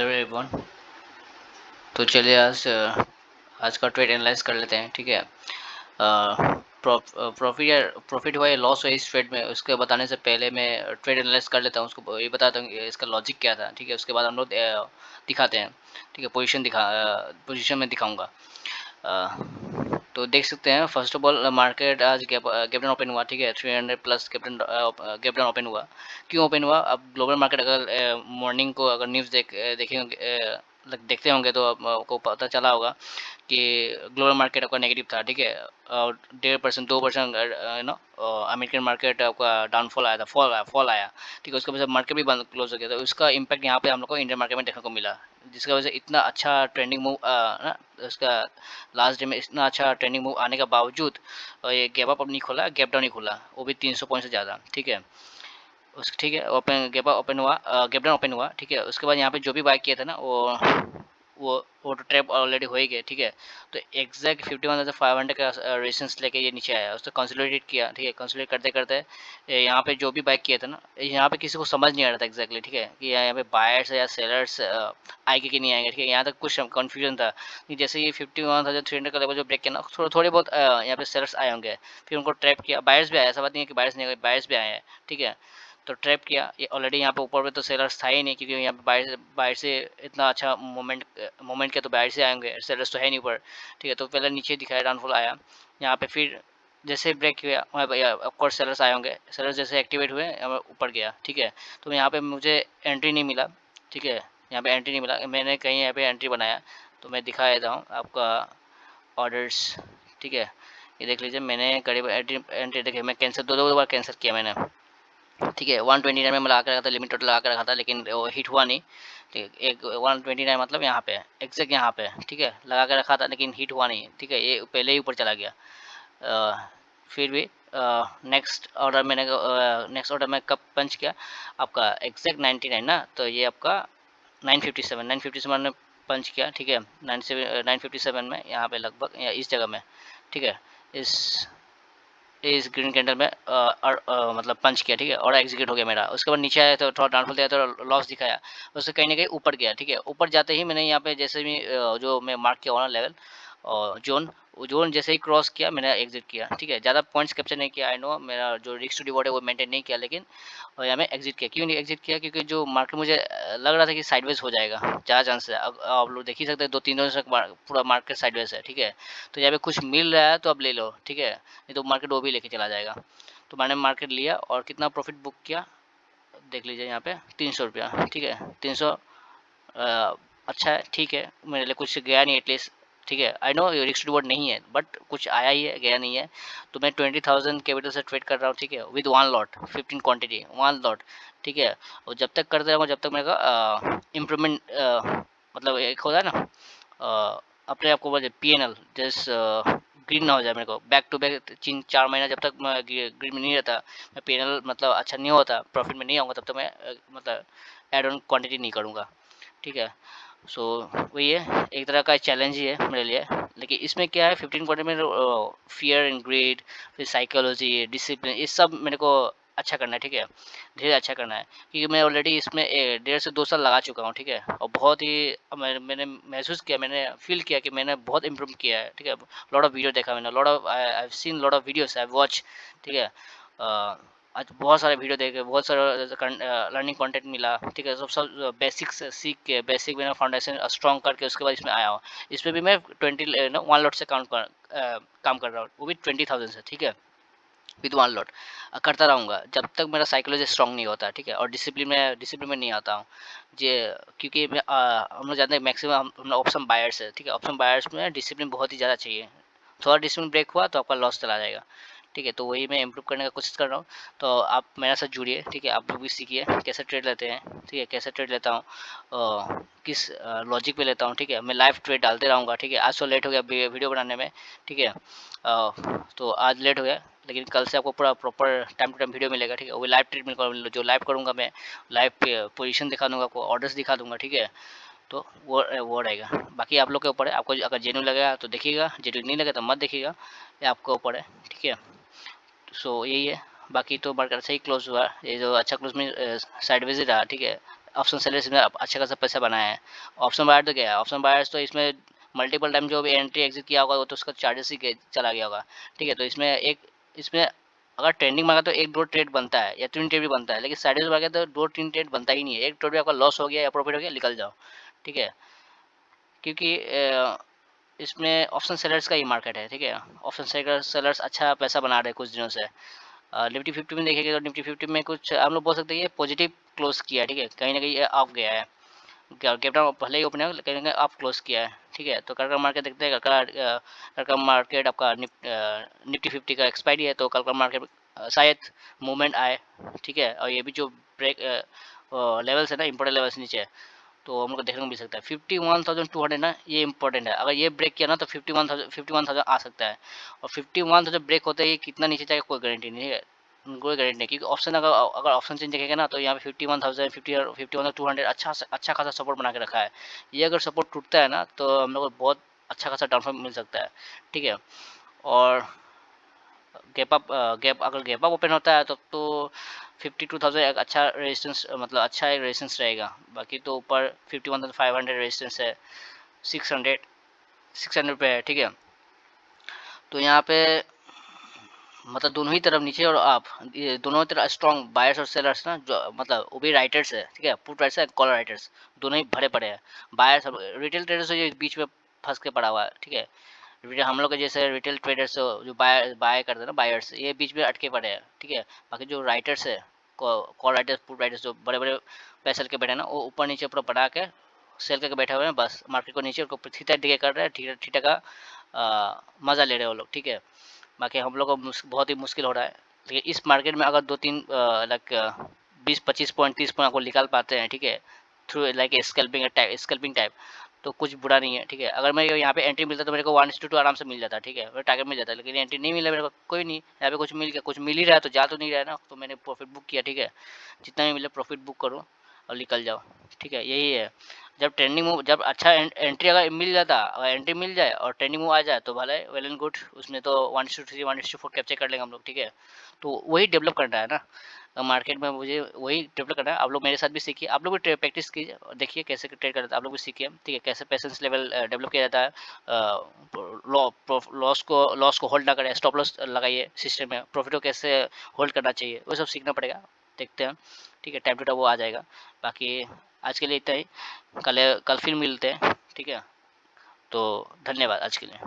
Hello everyone. तो चलिए आज का ट्रेड एनालाइज कर लेते हैं। ठीक है। प्रॉफिट हुआ या लॉस हुआ इस ट्रेड में, उसके बताने से पहले मैं ट्रेड एनालाइज कर लेता हूँ, उसको ये बताता हूँ कि इसका लॉजिक क्या था। ठीक है, उसके बाद हम लोग दिखाते हैं। ठीक है, पोजीशन में दिखाऊंगा। तो देख सकते हैं, फर्स्ट ऑफ ऑल मार्केट आज गैप डाउन ओपन हुआ। ठीक है, 300 प्लस गैप डाउन ओपन हुआ। क्यों ओपन हुआ? अब ग्लोबल मार्केट अगर मॉर्निंग को अगर न्यूज़ देखेंगे, देखते होंगे, तो आपको पता चला होगा कि ग्लोबल मार्केट आपका नेगेटिव था। ठीक है, और 1.5% 2% नो अमेरिकन मार्केट आपका डाउनफॉल आया था, फॉल आया। ठीक है, उसके वजह से मार्केट भी बंद क्लोज हो गया था। उसका इम्पैक्ट यहाँ पे हम लोग को इंडियन मार्केट में देखने को मिला, जिसकी वजह से इतना अच्छा ट्रेंडिंग मूव ना उसका लास्ट डे में इतना अच्छा ट्रेंडिंग मूव आने के बावजूद ये गैप अप नहीं खुला, गैप डाउन नहीं खुला, वो भी 300 पॉइंट से ज़्यादा। ठीक है, उस ठीक है, ओपन हुआ, गैप डाउन ओपन हुआ। ठीक है, उसके बाद यहाँ पे जो भी बाय किया था ना, वो तो ट्रैप ऑलरेडी हो ही गया। ठीक है, तो एग्जैक्ट 51,500 का रेजिस्टेंस लेके ये नीचे आया, उसको कंसोलिडेट किया। ठीक है, कंसोलिडेट करते करते यहाँ पे जो भी बाय किया था ना, यहाँ पे किसी को समझ नहीं आ रहा था एग्जैक्टली। ठीक है, कि यहाँ पे बायर्स या सेलर्स आएंगे कि नहीं आएंगे। ठीक है, यहाँ तक कुछ कन्फ्यूजन था कि जैसे ये 51,300 का लेवल जो ब्रेक किया ना, थोड़े बहुत यहाँ पे सेलर्स आए होंगे, फिर उनको ट्रैप किया। बायर्स भी आया, ऐसा बात नहीं है कि बायर्स नहीं आए, बायर्स भी आए हैं। ठीक है, तो ट्रैप किया। ये ऑलरेडी यहाँ पे ऊपर पे तो सेलर्स था ही नहीं, क्योंकि यहाँ पे बाहर से इतना अच्छा मोमेंट किया, तो बाहर से आएंगे, सेलर्स तो है नहीं ऊपर। ठीक है, तो पहले नीचे दिखाया, डाउनफॉल आया यहाँ पे, फिर जैसे ब्रेक किया वहाँ पे ऑफकोर्स सेलर्स आए होंगे, सेलर्स जैसे एक्टिवेट हुए ऊपर गया। ठीक है, तो यहाँ पे मुझे एंट्री नहीं मिला। ठीक है, यहाँ पे एंट्री नहीं मिला, मैंने कहीं यहाँ पे एंट्री बनाया, तो मैं दिखा देता हूँ आपका ऑर्डर्स। ठीक है, ये देख लीजिए, मैंने करीब एंट्री देखिए, मैं कैंसिल दो बार कैंसिल किया मैंने। ठीक है, 129 में मैं लगा के रखा था, लिमिट टोटल लगा के रखा था, लेकिन वो हिट हुआ नहीं। ठीक है, एक 129 मतलब यहाँ पे एग्जैक्ट यहाँ पे। ठीक है, लगा के रखा था लेकिन हिट हुआ नहीं। ठीक है, ये पहले ही ऊपर चला गया। फिर भी नेक्स्ट ऑर्डर में कब पंच किया आपका एग्जैक्ट 99 ना, तो ये आपका 957 में पंच किया। ठीक है, 957 में यहाँ पे लगभग इस जगह में। ठीक है, इस इस ग्रीन कैंडल में मतलब पंच किया। ठीक है, और एग्जीक्यूट हो गया मेरा। उसके बाद नीचे आया तो थोड़ा डाउनफॉल दिया, तो लॉस दिखाया। उससे कहीं ना कहीं ऊपर गया। ठीक है, ऊपर जाते ही मैंने यहाँ पे जैसे भी जो मैं मार्क किया हुआ ना लेवल और जोन जैसे ही क्रॉस किया, मैंने एग्जिट किया। ठीक है, ज़्यादा पॉइंट्स कैप्चर नहीं किया, आई नो मेरा जो रिस्क टू रिवॉर्ड है वो मेंटेन नहीं किया, लेकिन यहाँ मैं एग्जिट किया। क्यों नहीं एग्जिट किया? क्योंकि जो मार्केट मुझे लग रहा था कि साइडवेज हो जाएगा, ज़्यादा चांस है। अब आप लोग देख ही सकते हैं, 2-3 दिनों से पूरा मार्केट साइडवेज है। ठीक है, तो यहाँ पे कुछ मिल रहा है तो अब ले लो। ठीक है, नहीं तो मार्केट वो भी लेके चला जाएगा। तो मैंने मार्केट लिया और कितना प्रॉफिट बुक किया देख लीजिए यहाँ पे, 300 रुपया। ठीक है, 300 अच्छा है, ठीक है, मेरे लिए कुछ गया नहीं एटलीस्ट। ठीक है, आई नो रिस्क रिवॉर्ड नहीं है, बट कुछ आया ही है, गया नहीं है। तो मैं 20,000 कैपिटल से ट्रेड कर रहा हूँ। ठीक है, विद 1 लॉट, 15 क्वांटिटी, 1 लॉट। ठीक है, और जब तक करते रहूँगा, जब तक मेरा इम्प्रूवमेंट मतलब एक होता है ना, अपने आप को बोले PNL जैसे ग्रीन ना हो जाए। मेरे को बैक टू बैक 3-4 महीना जब तक मैं ग्रीन में नहीं रहता, मैं PNL मतलब अच्छा नहीं होता, प्रॉफिट में नहीं आऊँगा, तब तक मैं मतलब एड ऑन क्वांटिटी नहीं करूँगा। ठीक है, सो वही है, एक तरह का चैलेंज ही है मेरे लिए। लेकिन इसमें क्या है, 15 क्वार्टर में फियर एंड ग्रीड, फिर साइकोलॉजी, डिसिप्लिन, ये सब मेरे को अच्छा करना है। ठीक है, धीरे अच्छा करना है, क्योंकि मैं ऑलरेडी इसमें 1.5 से 2 साल लगा चुका हूँ। ठीक है, और बहुत ही मैंने महसूस किया, मैंने फील किया कि मैंने बहुत इम्प्रूव किया है। ठीक है, लॉट ऑफ वीडियो देखा मैंने, lot of I have seen lot of videos, I watch. ठीक है, आज बहुत सारे वीडियो देखे, बहुत सारा लर्निंग कंटेंट मिला। ठीक है, सब सब बेसिक्स सीख के, बेसिक मैंने फाउंडेशन स्ट्रॉन्ग करके उसके बाद इसमें आया हूँ। इसमें भी मैं 1 लॉट से काम कर रहा हूँ, वो भी 20,000 से। ठीक है, विद 1 लॉट करता रहूँगा जब तक मेरा साइकोलॉजी स्ट्रॉन्ग नहीं होता। ठीक है, और डिसिप्लिन में नहीं आता हूँ जे, क्योंकि हम लोग जानते हैं मैक्सिमम हम लोग ऑप्शन बायर्स है। ठीक है, ऑप्शन बायर्स में डिसिप्लिन बहुत ही ज़्यादा चाहिए। थोड़ा डिसिप्लिन ब्रेक हुआ तो आपका लॉस चला जाएगा। ठीक है, तो वही मैं इम्प्रूव करने का कोशिश कर रहा हूँ। तो आप मेरे साथ जुड़िए। ठीक है, आप लोग भी सीखिए कैसे ट्रेड लेते हैं। ठीक है, कैसे ट्रेड लेता हूँ, किस लॉजिक पे लेता हूँ। ठीक है, मैं लाइव ट्रेड डालते रहूँगा। ठीक है, आज तो लेट हो गया वीडियो बनाने में। ठीक है, तो आज लेट हो गया, लेकिन कल से आपको पूरा proper time to time video मिलेगा। ठीक है, वो लाइव ट्रेड में जो लाइव करूँगा, मैं लाइव पे पोजीशन दिखा दूँगा, आपको ऑर्डर्स दिखा दूँगा। ठीक है, तो वो रहेगा। बाकी आप लोग के ऊपर है, आपको अगर जेन्युइन लगेगा तो देखिएगा, जेन्युइन नहीं लगे तो मत देखिएगा, ये आपके ऊपर है। ठीक है, सो यही है। बाकी तो मार्केट सही क्लोज हुआ, ये जो अच्छा क्लोज में साइडवेज ही रहा। ठीक है, ऑप्शन सेलर्स में अच्छा खासा पैसा बनाया है। ऑप्शन बायर तो क्या है, ऑप्शन बायर्स तो इसमें मल्टीपल टाइम जो भी एंट्री एग्जिट किया होगा वो तो उसका चार्जेस ही चला गया होगा, ठीक है। तो इसमें अगर ट्रेंडिंग में तो एक दो ट्रेड बनता है या तीन ट्रेड भी बनता है, लेकिन साइडवेज में आ गया तो दो तीन ट्रेड बनता ही नहीं है। एक ट्रेड भी आपका लॉस हो गया या प्रॉफिट हो गया, निकल जाओ, ठीक है। क्योंकि इसमें ऑप्शन सेलर्स का ही मार्केट है, ठीक है। ऑप्शन सेलर्स अच्छा पैसा बना रहे हैं कुछ दिनों से। निफ्टी 50 में देखेंगे तो निफ्टी 50 में कुछ हम लोग बोल सकते हैं ये पॉजिटिव क्लोज किया है, ठीक है। कहीं ना कहीं ये ऑफ गया है, कैपिटल भले ही ओपन है कहीं ना कहीं ऑफ क्लोज किया है, ठीक है। तो कल का मार्केट देखते हैं, कल का मार्केट आपका निफ्टी 50 का एक्सपायरी है, तो कल का मार्केट शायद मूवमेंट आए, ठीक है। और ये भी जो ब्रेक लेवल्स है ना, इंपॉर्टेंट लेवल्स नीचे, तो हम लोग को देखने को मिल सकता है 51,200 ना, ये इंपॉर्टेंट है। अगर ये ब्रेक किया ना तो 51,000 आ सकता है। और 51,000 ब्रेक होते ही कितना नीचे जाएगा कोई गारंटी नहीं है, कोई गारंटी नहीं। क्योंकि ऑप्शन अगर ऑप्शन चेंज देखेगा ना तो यहाँ पे 51,000 51,200 अच्छा खासा सपोर्ट बना के रखा है। ये अगर सपोर्ट टूटता है ना तो हम लोग को बहुत अच्छा खासा डाउनफॉल मिल सकता है, ठीक है। और गैप अगर गैप अप ओपन होता है तो 52,000 एक अच्छा रेजिस्टेंस, मतलब अच्छा एक रेजिस्टेंस रहेगा। बाकी तो ऊपर 51,500 रेजिस्टेंस है, 600 पे है, ठीक है। तो यहाँ पे मतलब दोनों ही तरफ नीचे और आप, ये दोनों तरफ स्ट्रॉन्ग बायर्स और सेलर्स ना, जो मतलब वो भी राइटर्स है, ठीक है। पुट राइटर्स है, कॉल राइटर्स, दोनों ही भरे पड़े हैं। बायर्स रिटेल ट्रेडर्स ये बीच में फंस के पड़ा हुआ है, ठीक है। हम लोग के जैसे रिटेल ट्रेडर्स जो बाय करते हैं ना, बायर्स, ये बीच में अटके पड़े हैं, ठीक है। बाकी जो राइटर्स है, कॉल राइटर्स पुट राइटर्स जो बड़े बड़े पैसे के बैठे हैं ना, वो ऊपर नीचे पूरा बढ़ा के सेल करके बैठे हुए हैं, बस मार्केट को नीचे उनको थीटा डिगे कर रहे हैं, थीटा का मज़ा ले रहे हैं वो लोग, ठीक है। बाकी हम लोग को बहुत ही मुश्किल हो रहा है। लेकिन इस मार्केट में अगर दो तीन लाइक 20-25 पॉइंट 30 पॉइंट आपको निकाल पाते हैं, ठीक है, थ्रू लाइक स्कैल्पिंग टाइप, तो कुछ बुरा नहीं है, ठीक है। अगर मैं यहाँ पे एंट्री मिलता तो मेरे को 1:2 आराम से मिल जाता, ठीक है, मेरा टारगेट मिल जाता। लेकिन एंट्री नहीं मिला मेरे को, कोई नहीं, यहाँ पे कुछ मिल गया, कुछ मिल ही रहा है तो जा तो नहीं रहा है ना, तो मैंने प्रॉफिट बुक किया, ठीक है। जितना भी मिले प्रॉफिट बुक करो और निकल जाओ, ठीक है, यही है। जब ट्रेंडिंग मूव, जब अच्छा एंट्री अगर मिल जाता, अगर एंट्री मिल जाए और ट्रेंडिंग मूव आ जाए तो भले वेल एंड गुड, उसमें तो 1:3 1:4 कैप्चर कर लेंगे हम लोग, ठीक है। तो वही डेवलप करना है ना मार्केट में, मुझे वही डेवलप करना है। आप लोग मेरे साथ भी सीखिए, आप लोग भी प्रैक्टिस कीजिए और देखिए कैसे ट्रेड करते हैं, आप लोग भी सीखिए, ठीक है। कैसे पेशेंस लेवल डेवलप किया जाता है, लॉस को होल्ड ना करें, स्टॉप लॉस लगाइए सिस्टम में, प्रॉफिट को कैसे होल्ड करना चाहिए, वो सब सीखना पड़ेगा। देखते हैं, ठीक है, टाइम टू टाइम वो आ जाएगा। बाकी आज के लिए इतना ही, कल कल फिर मिलते हैं, ठीक है। तो धन्यवाद आज के लिए।